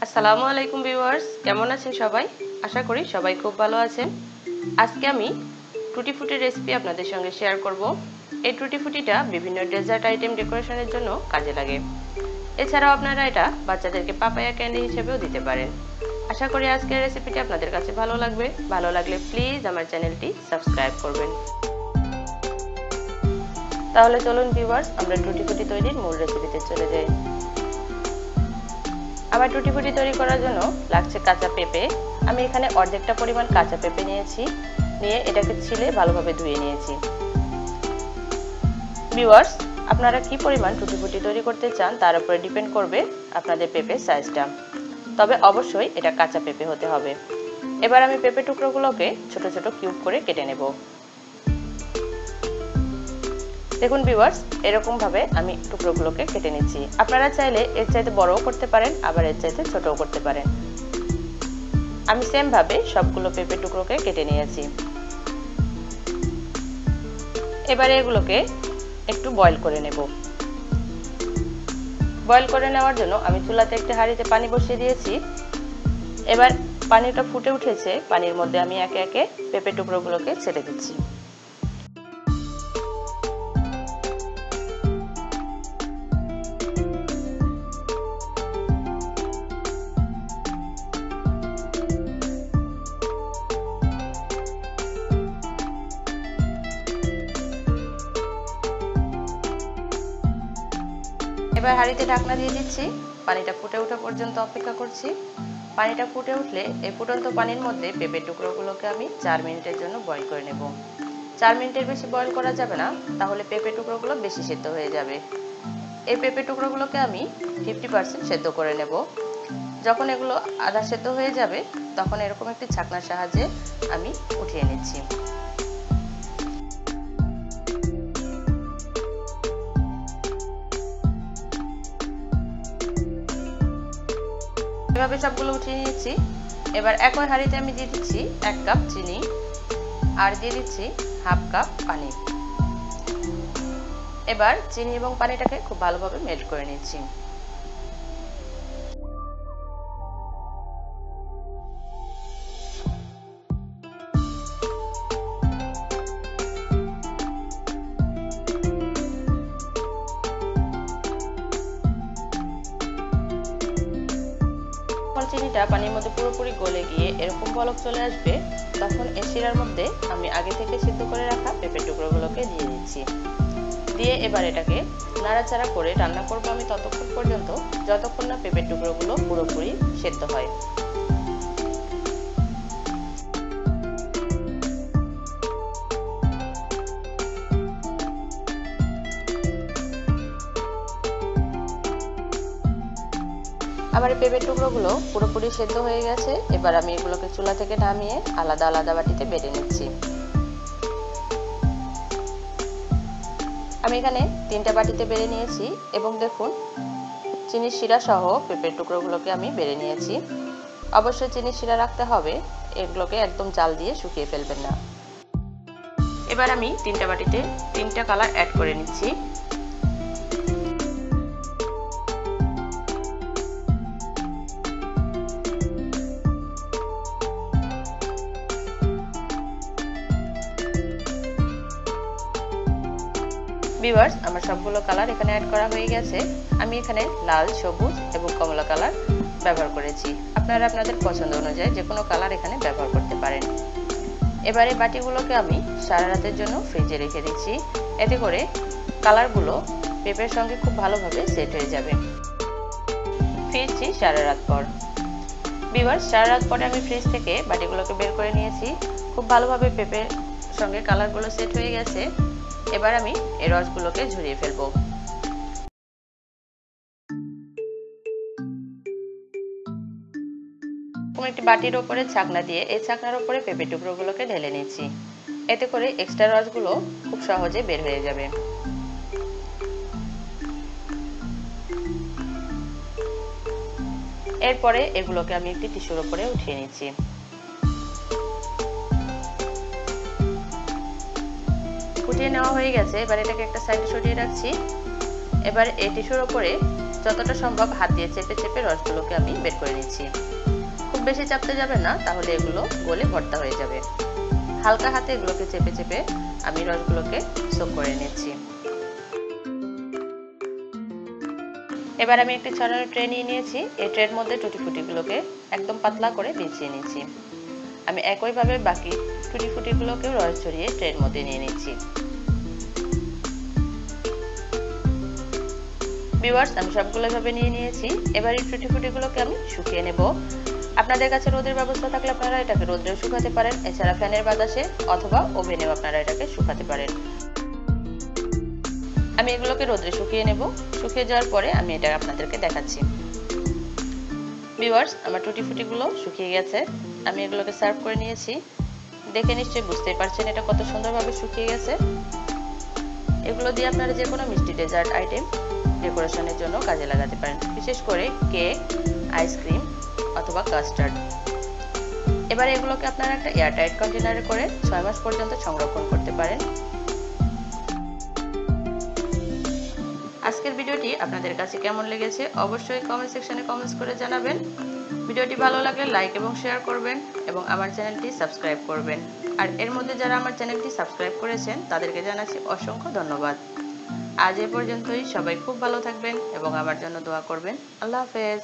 আসসালামু আলাইকুম ভিউয়ার্স, কেমন আছেন সবাই? আশা করি সবাই খুব ভালো আছেন। আজকে আমি টুটি ফুটি রেসিপি আপনাদের সঙ্গে শেয়ার করব। এই টুটি ফুটিটা বিভিন্ন ডেজার্ট আইটেম ডেকোরেশনের জন্য কাজে লাগে। এছাড়াও আপনারা এটা বাচ্চাদেরকে পাপায়া ক্যান্ডি হিসেবেও দিতে পারেন। আশা করি আজকের রেসিপিটি আপনাদের কাছে ভালো লাগবে। ভালো লাগলে প্লিজ আমার চ্যানেলটি সাবস্ক্রাইব করবেন। তাহলে চলুন ভিউয়ার্স, আমরা টুটি ফুটি তৈরির মূল রেসিপিতে চলে যাই। আবার টুটি ফুটি তৈরি করার জন্য লাগছে কাঁচা পেঁপে। আমি এখানে অর্ধেকটা পরিমাণ কাঁচা পেঁপে নিয়েছি, নিয়ে এটাকে ছিলে ভালোভাবে ধুয়ে নিয়েছি। ভিউয়ার্স, আপনারা কি পরিমাণ টুটি ফুটি তৈরি করতে চান তার উপরে ডিপেন্ড করবে আপনাদের পেঁপের সাইজটা, তবে অবশ্যই এটা কাঁচা পেঁপে হতে হবে। এবার আমি পেঁপে টুকরোগুলোকে ছোট ছোট কিউব করে কেটে নেব। দেখুন ভিউয়ার্স, এরকম ভাবে আমি টুকরোগুলোকে কেটে নিচ্ছি। আপনারা চাইলে এর চাইতে বড়ও করতে পারেন, আবার এর চাইতে ছোটও করতে পারেন। আমি সেম ভাবে সবগুলো পেঁপে টুকরোকে কেটে নিয়েছি। এবারে এগুলোকে একটু বয়েল করে নেব। বয়েল করে নেওয়ার জন্য আমি চুলাতে একটা হাঁড়িতে পানি বসিয়ে দিয়েছি। এবার পানিটা ফুটে উঠেছে, পানির মধ্যে আমি একে একে পেঁপে টুকরোগুলোকে ছেড়ে দিচ্ছি। এবার হাঁড়িতে ঢাকনা দিয়ে দিচ্ছি, পানিটা ফুটে ওঠা পর্যন্ত অপেক্ষা করছি। পানিটা ফুটে উঠলে এই ফুটন্ত পানির মধ্যে পেঁপের টুকরোগুলোকে আমি 4 মিনিটের জন্য বয়েল করে নেব। 4 মিনিটের বেশি বয়েল করা যাবে না, তাহলে পেঁপে টুকরোগুলো বেশি সেদ্ধ হয়ে যাবে। এই পেঁপে টুকরোগুলোকে আমি 50% সেদ্ধ করে নেব। যখন এগুলো আধা সেদ্ধ হয়ে যাবে, তখন এরকম একটি ছাঁকনার সাহায্যে আমি উঠিয়ে নিচ্ছি। এভাবে সবগুলো উঠিয়ে নিয়েছি। এবার একই হাঁড়িতে আমি দিয়ে দিচ্ছি 1 কাপ চিনি আর দিয়ে দিচ্ছি হাফ কাপ পানি। এবার চিনি এবং পানিটাকে খুব ভালোভাবে মেল্ট করে নিচ্ছি। যখন চিনিটা পানির মধ্যে পুরোপুরি গলে গিয়ে এরকম বলক চলে আসবে, তখন এই শিরার মধ্যে আমি আগে থেকে সিদ্ধ করে রাখা পেঁপের টুকরোগুলোকে দিয়ে দিচ্ছি। দিয়ে এবার এটাকে নাড়াচাড়া করে রান্না করব আমি ততক্ষণ পর্যন্ত যতক্ষণ না পেঁপের টুকরোগুলো পুরোপুরি সেদ্ধ হয়। আমার এই পেঁপের টুকরোগুলো পুরোপুরি সেদ্ধ হয়ে গেছে। এবার আমি এগুলোকে চুলা থেকে নামিয়ে আলাদা আলাদা বাটিতে বেটে নিচ্ছি। আমি এখানে 3টা বাটিতে বেড়ে নিয়েছি এবং দেখুন চিনির শিরা সহ পেঁপের টুকরোগুলোকে আমি বেড়ে নিয়েছি। অবশ্যই চিনির শিরা রাখতে হবে, এগুলোকে একদম জাল দিয়ে শুকিয়ে ফেলবেন না। এবার আমি 3টা বাটিতে 3টা কালার অ্যাড করে নিচ্ছি। ভিউয়ার্স, আমার সবগুলো কালার এখানে অ্যাড করা হয়ে গেছে। আমি এখানে লাল, সবুজ এবং কমলা কালার ব্যবহার করেছি। আপনারা আপনাদের পছন্দ অনুযায়ী যে কোনো কালার এখানে ব্যবহার করতে পারেন। এবারে বাটিগুলোকে আমি সারা রাতের জন্য ফ্রিজে রেখে দিচ্ছি। এতে করে কালারগুলো পেঁপের সঙ্গে খুব ভালোভাবে সেট হয়ে যাবে। ফিরছি সারা রাত পর। ভিউয়ার্স, সারা রাত পরে আমি ফ্রিজ থেকে বাটিগুলোকে বের করে নিয়েছি। খুব ভালোভাবে পেঁপের সঙ্গে কালারগুলো সেট হয়ে গেছে। এবার আমি এই রসগুলোকে ঝরিয়ে ফেলবো। একটি বাটির উপরে ছাকনা দিয়ে এই ছাকনার উপরে পেঁপে টুকরোগুলোকে ঢেলে নিচ্ছি। এতে করে এক্সট্রা রসগুলো খুব সহজে বের হয়ে যাবে। এরপরে এগুলোকে আমি একটি টিস্যুর উপরে উঠিয়ে নিচ্ছি। ফুটিয়ে নেওয়া হয়ে গেছে। এবার এটাকে একটা সাইডে সরিয়ে রাখছি। এবার এই টিস্যুর উপরে যতটা সম্ভব হাত দিয়ে চেপে চেপে রসগুলোকে আমি বের করে নিচ্ছি। খুব বেশি চাপতে যাবেন না, তাহলে এগুলো গলে ভর্তা হয়ে যাবে। হালকা হাতে এগুলোকে চেপে চেপে আমি রসগুলোকে সোক করে নিচ্ছি। এবার আমি একটি ছড়ানোর ট্রে নিয়ে নিয়েছি। এই ট্রের মধ্যে টুটি ফুটিগুলোকে একদম পাতলা করে বিছিয়ে নিচ্ছি। আমি একইভাবে বাকি টুটি ফুটিগুলোকেও রস ছড়িয়ে ট্রের মধ্যে নিয়ে নিচ্ছি। ভিউয়ার্স, আমি সবগুলো এভাবে নিয়ে নিয়েছি। এবার এই টুটি ফুটিগুলোকে আমি শুকিয়ে নেব। আপনাদের কাছে রোদের ব্যবস্থা থাকলে আপনারা এটাকে রোদ্রেও শুকাতে পারেন, এছাড়া ফ্যানের বাতাসে অথবা ওভেনেও আপনারা এটাকে শুকাতে পারেন। আমি এগুলোকে রোদ্রে শুকিয়ে নেব। শুকিয়ে যাওয়ার পরে আমি এটা আপনাদেরকে দেখাচ্ছি। ভিউয়ার্স, আমার টুটি ফুটিগুলো শুকিয়ে গেছে। আমি এগুলোকে সার্ভ করে নিয়েছি। দেখে নিশ্চয়ই বুঝতেই পারছেন এটা কত সুন্দরভাবে শুকিয়ে গেছে। এগুলো দিয়ে আপনারা যে কোনো মিষ্টি ডেজার্ট আইটেম ডেকোরেশনের জন্য কাজে লাগাতে পারেন, বিশেষ করে কেক, আইসক্রিম অথবা কাস্টার্ড। এবার এগুলোকে আপনারা একটা এয়ারটাইট কন্টেনারে করে 6 মাস পর্যন্ত সংরক্ষণ করতে পারেন। আজকের ভিডিওটি আপনাদের কাছে কেমন লেগেছে অবশ্যই কমেন্ট সেকশনে কমেন্টস করে জানাবেন। ভিডিওটি ভালো লাগলে লাইক এবং শেয়ার করবেন এবং আমার চ্যানেলটি সাবস্ক্রাইব করবেন। আর এর মধ্যে যারা আমার চ্যানেলটি সাবস্ক্রাইব করেছেন তাদেরকে জানাচ্ছি অসংখ্য ধন্যবাদ। আজ এ পর্যন্তই। সবাই খুব ভালো থাকবেন এবং আমার জন্য দোয়া করবেন। আল্লাহ হাফেজ।